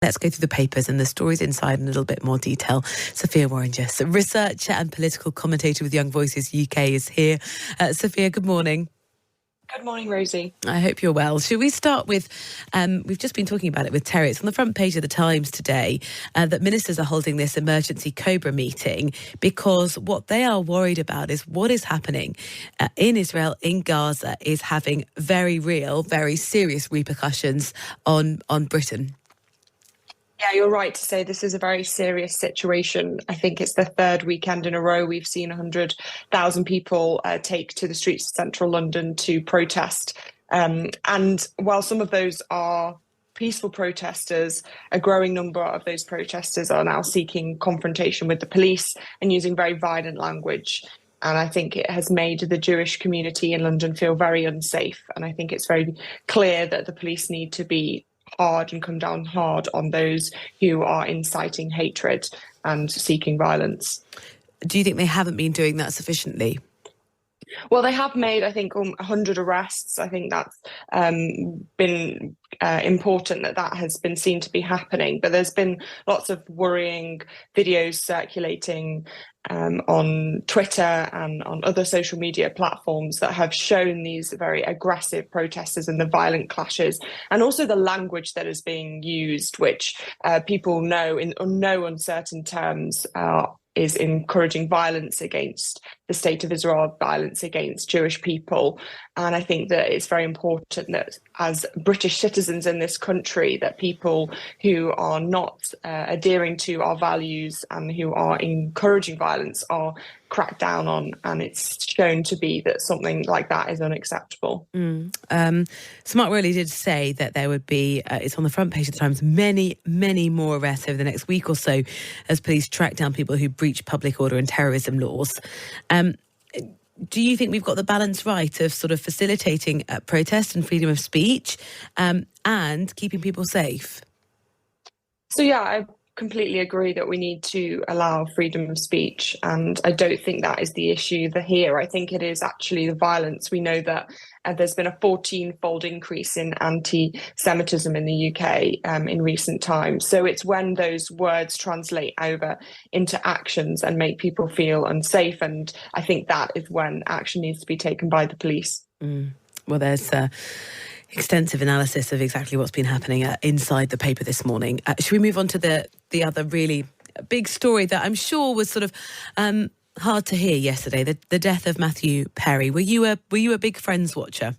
Let's go through the papers and the stories inside in a little bit more detail. Sophia Worringer, researcher and political commentator with Young Voices UK, is here. Sophia, good morning. Good morning, Rosie. I hope you're well. Should we start with, we've just been talking about it with Terry. It's on the front page of the Times today that ministers are holding this emergency COBRA meeting because what they are worried about is what is happening in Israel, in Gaza, is having very real, very serious repercussions on Britain. Yeah, you're right to say this is a very serious situation. I think it's the third weekend in a row we've seen 100,000 people take to the streets of central London to protest. And while some of those are peaceful protesters, a growing number of those protesters are now seeking confrontation with the police and using very violent language. And I think it has made the Jewish community in London feel very unsafe. And I think it's very clear that the police need to be hard and come down hard on those who are inciting hatred and seeking violence. Do you think they haven't been doing that sufficiently? Well, they have made, I think, 100 arrests. I think that's been important that has been seen to be happening. But there's been lots of worrying videos circulating on Twitter and on other social media platforms that have shown these very aggressive protesters and the violent clashes, and also the language that is being used, which people know in no uncertain terms is encouraging violence against the state of Israel, violence against Jewish people. And I think that it's very important that as British citizens in this country, that people who are not adhering to our values and who are encouraging violence are cracked down on. And it's shown to be that something like that is unacceptable. So Mark Rowley did say that there would be, it's on the front page of the Times, many more arrests over the next week or so as police track down people who breach public order and terrorism laws. Do you think we've got the balance right of sort of facilitating protest and freedom of speech and keeping people safe? So, yeah, I completely agree that we need to allow freedom of speech, and I don't think that is the issue here. I think it is actually the violence. We know that there's been a 14-fold increase in anti-Semitism in the UK in recent times. So it's when those words translate over into actions and make people feel unsafe, and I think that is when action needs to be taken by the police. Well, there's extensive analysis of exactly what's been happening inside the paper this morning. Should we move on to the other really big story that I'm sure was sort of hard to hear yesterday, the death of Matthew Perry? Were you a big Friends watcher?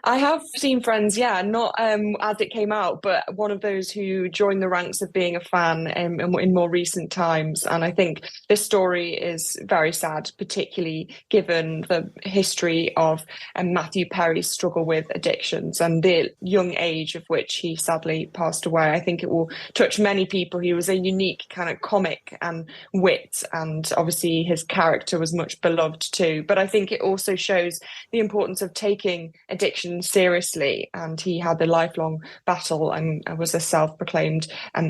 I have seen Friends, yeah, not as it came out, but one of those who joined the ranks of being a fan in more recent times. And I think this story is very sad, particularly given the history of Matthew Perry's struggle with addictions and the young age of which he sadly passed away. I think it will touch many people. He was a unique kind of comic and wit, and obviously his character was much beloved too. But I think it also shows the importance of taking addiction seriously, and he had a lifelong battle and was a self-proclaimed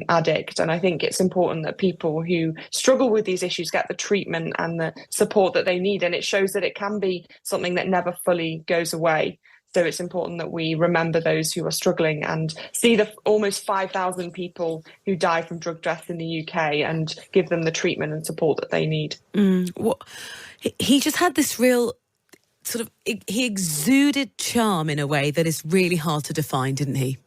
addict. And I think it's important that people who struggle with these issues get the treatment and the support that they need, and it shows that it can be something that never fully goes away. So it's important that we remember those who are struggling and see the almost 5,000 people who die from drug deaths in the UK and give them the treatment and support that they need. He just had this real sort of, he exuded charm in a way that is really hard to define, didn't he?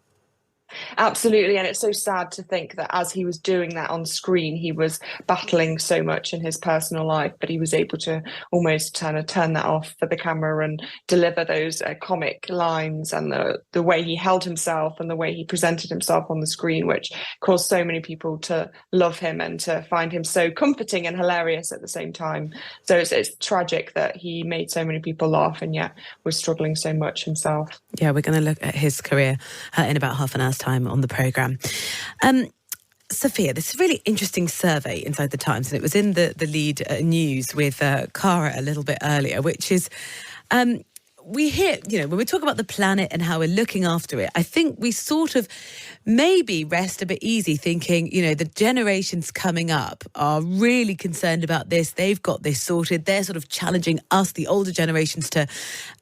Absolutely, and it's so sad to think that as he was doing that on screen, he was battling so much in his personal life, but he was able to almost turn that off for the camera and deliver those comic lines, and the way he held himself and the way he presented himself on the screen, which caused so many people to love him and to find him so comforting and hilarious at the same time. So it's tragic that he made so many people laugh and yet was struggling so much himself. Yeah, we're going to look at his career in about half an hour's time on the programme. Sophia, this is a really interesting survey inside the Times, and it was in the lead news with Cara a little bit earlier, which is we hear, when we talk about the planet and how we're looking after it, I think we sort of maybe rest a bit easy thinking, the generations coming up are really concerned about this. They've got this sorted. They're sort of challenging us, the older generations, to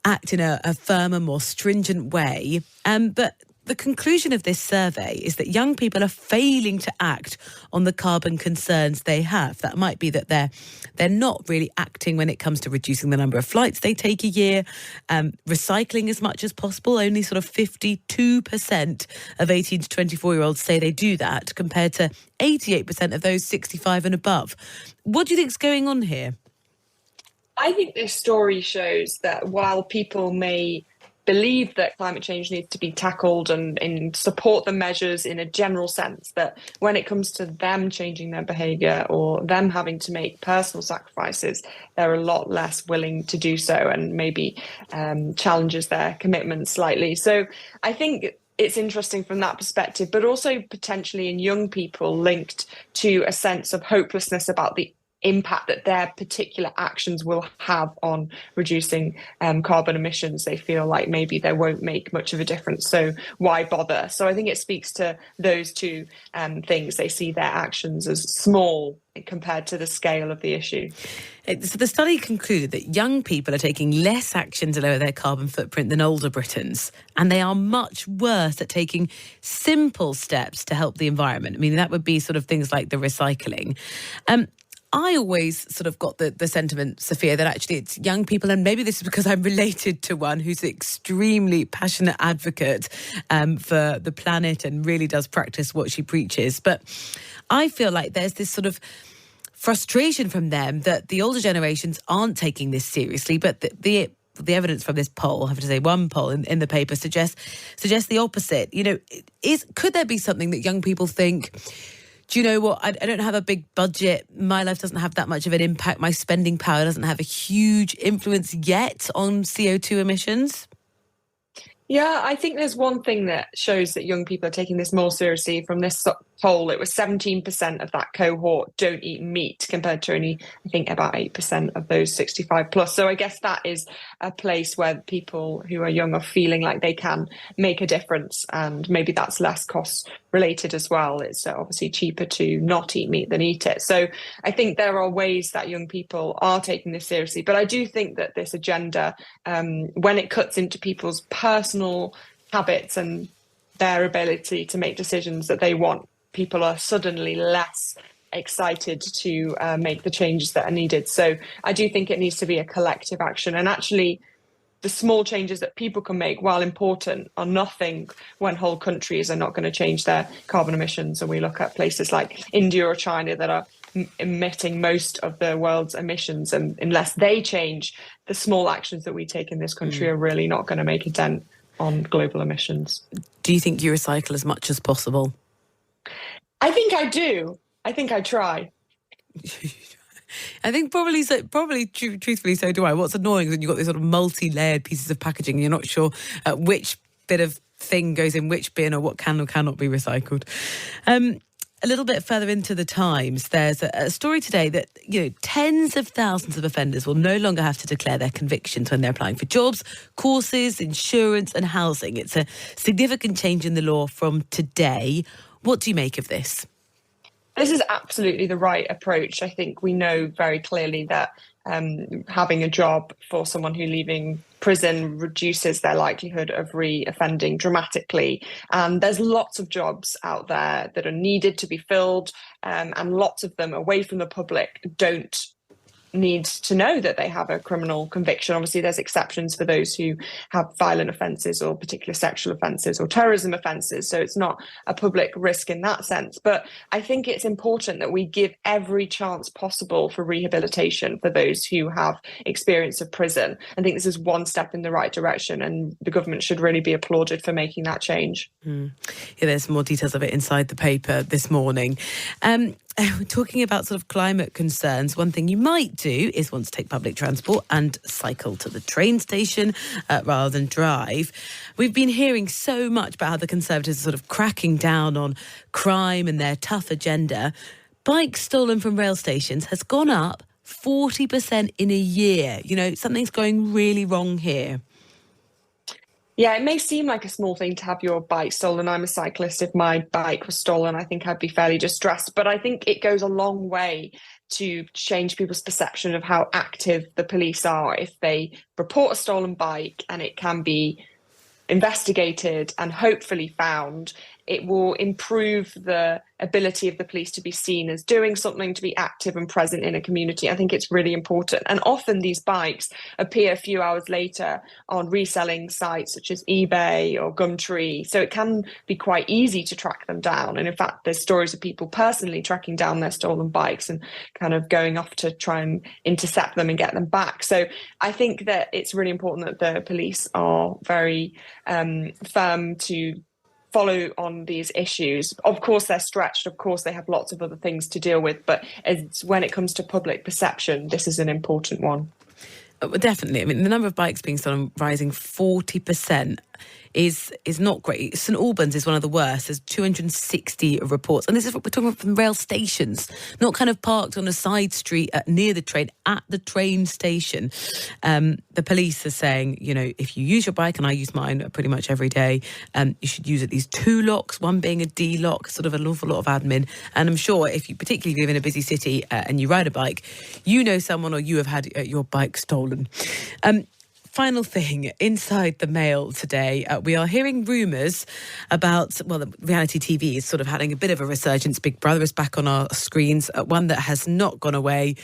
act in a firmer, more stringent way. But the conclusion of this survey is that young people are failing to act on the carbon concerns they have. That might be that they're not really acting when it comes to reducing the number of flights they take a year, recycling as much as possible. Only sort of 52% of 18 to 24-year-olds say they do that, compared to 88% of those 65 and above. What do you think's going on here? I think this story shows that while people may believe that climate change needs to be tackled and support the measures in a general sense, that when it comes to them changing their behaviour or them having to make personal sacrifices, they're a lot less willing to do so, and maybe challenges their commitments slightly. So I think it's interesting from that perspective, but also potentially in young people linked to a sense of hopelessness about the impact that their particular actions will have on reducing carbon emissions. They feel like maybe they won't make much of a difference, so why bother? So I think it speaks to those two things. They see their actions as small compared to the scale of the issue. So the study concluded that young people are taking less action to lower their carbon footprint than older Britons, and they are much worse at taking simple steps to help the environment. I mean, that would be sort of things like the recycling. I always sort of got the sentiment, Sophia, that actually it's young people, and maybe this is because I'm related to one who's an extremely passionate advocate for the planet and really does practice what she preaches. But I feel like there's this sort of frustration from them that the older generations aren't taking this seriously, but the evidence from this poll, I have to say one poll in the paper suggests the opposite. You know, could there be something that young people think, do you know what, I don't have a big budget, my life doesn't have that much of an impact, my spending power doesn't have a huge influence yet on CO2 emissions? Yeah, I think there's one thing that shows that young people are taking this more seriously from this poll. It was 17% of that cohort don't eat meat, compared to only, I think, about 8% of those 65 plus. So I guess that is a place where people who are young are feeling like they can make a difference, and maybe that's less cost related as well. It's obviously cheaper to not eat meat than eat it. So I think there are ways that young people are taking this seriously. But I do think that this agenda, when it cuts into people's personal habits and their ability to make decisions that they want, people are suddenly less excited to make the changes that are needed. So I do think it needs to be a collective action. And actually, the small changes that people can make, while important, are nothing when whole countries are not going to change their carbon emissions. And we look at places like India or China that are emitting most of the world's emissions. And unless they change, the small actions that we take in this country are really not going to make a dent on global emissions. Do you think you recycle as much as possible? I think I do. I think I try. I think probably truthfully, so do I. What's annoying is when you've got these sort of multi-layered pieces of packaging and you're not sure which bit of thing goes in which bin or what can or cannot be recycled. A little bit further into the Times, there's a story today that, you know, tens of thousands of offenders will no longer have to declare their convictions when they're applying for jobs, courses, insurance and housing. It's a significant change in the law from today. What do you make of this? This is absolutely the right approach. I think we know very clearly that having a job for someone who's leaving prison reduces their likelihood of re-offending dramatically. And there's lots of jobs out there that are needed to be filled, and lots of them away from the public don't need to know that they have a criminal conviction. Obviously, there's exceptions for those who have violent offences or particular sexual offences or terrorism offences. So it's not a public risk in that sense. But I think it's important that we give every chance possible for rehabilitation for those who have experience of prison. I think this is one step in the right direction, and the government should really be applauded for making that change. Yeah, there's more details of it inside the paper this morning. We're talking about sort of climate concerns. One thing you might do is want to take public transport and cycle to the train station rather than drive. We've been hearing so much about how the Conservatives are sort of cracking down on crime and their tough agenda. Bikes stolen from rail stations has gone up 40% in a year. You know, something's going really wrong here. Yeah, it may seem like a small thing to have your bike stolen. I'm a cyclist. If my bike was stolen, I think I'd be fairly distressed. But I think it goes a long way to change people's perception of how active the police are if they report a stolen bike, and it can be investigated and hopefully found, it will improve the ability of the police to be seen as doing something, to be active and present in a community. I think it's really important. And often these bikes appear a few hours later on reselling sites such as eBay or Gumtree. So it can be quite easy to track them down. And in fact, there's stories of people personally tracking down their stolen bikes and kind of going off to try and intercept them and get them back. So I think that it's really important that the police are very firm to follow on these issues. Of course, they're stretched. Of course, they have lots of other things to deal with. But when it comes to public perception, this is an important one. Definitely. I mean, the number of bikes being stolen rising 40% is not great. St Albans is one of the worst. There's 260 reports. And this is what we're talking about from rail stations, not kind of parked on a side street near the train, at the train station. The police are saying, you know, if you use your bike, and I use mine pretty much every day, you should use at least 2 locks, one being a D lock, sort of an awful lot of admin. And I'm sure if you particularly live in a busy city and you ride a bike, you know someone or you have had your bike stolen. Final thing, inside the Mail today, we are hearing rumours about, well, the reality TV is sort of having a bit of a resurgence. Big Brother is back on our screens. One that has not gone away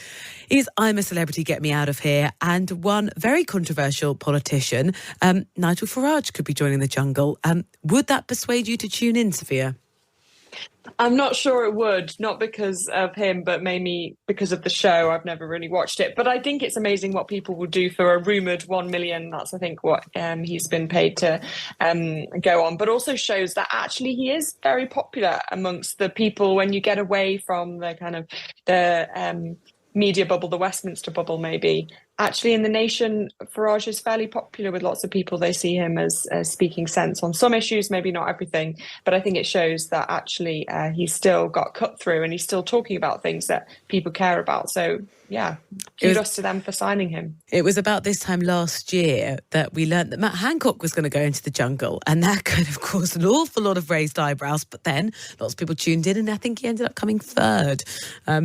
is I'm a Celebrity, Get Me Out of Here. And one very controversial politician, Nigel Farage, could be joining the jungle. Would that persuade you to tune in, Sophia? I'm not sure it would, not because of him, but maybe because of the show. I've never really watched it. But I think it's amazing what people will do for a rumoured 1 million. That's, I think, what he's been paid to go on. But also shows that actually he is very popular amongst the people when you get away from the kind of the media bubble, the Westminster bubble maybe. Actually, in the nation, Farage is fairly popular with lots of people. They see him as speaking sense on some issues, maybe not everything. But I think it shows that actually he's still got cut through and he's still talking about things that people care about. So, yeah, kudos to them for signing him. It was about this time last year that we learnt that Matt Hancock was going to go into the jungle. And that kind of caused an awful lot of raised eyebrows. But then lots of people tuned in and I think he ended up coming third.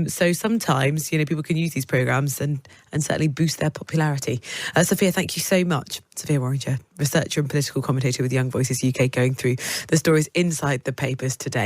So sometimes, you know, people can use these programmes and certainly boost their popularity. Sophia, thank you so much. Sophia Worringer, researcher and political commentator with Young Voices UK, going through the stories inside the papers today.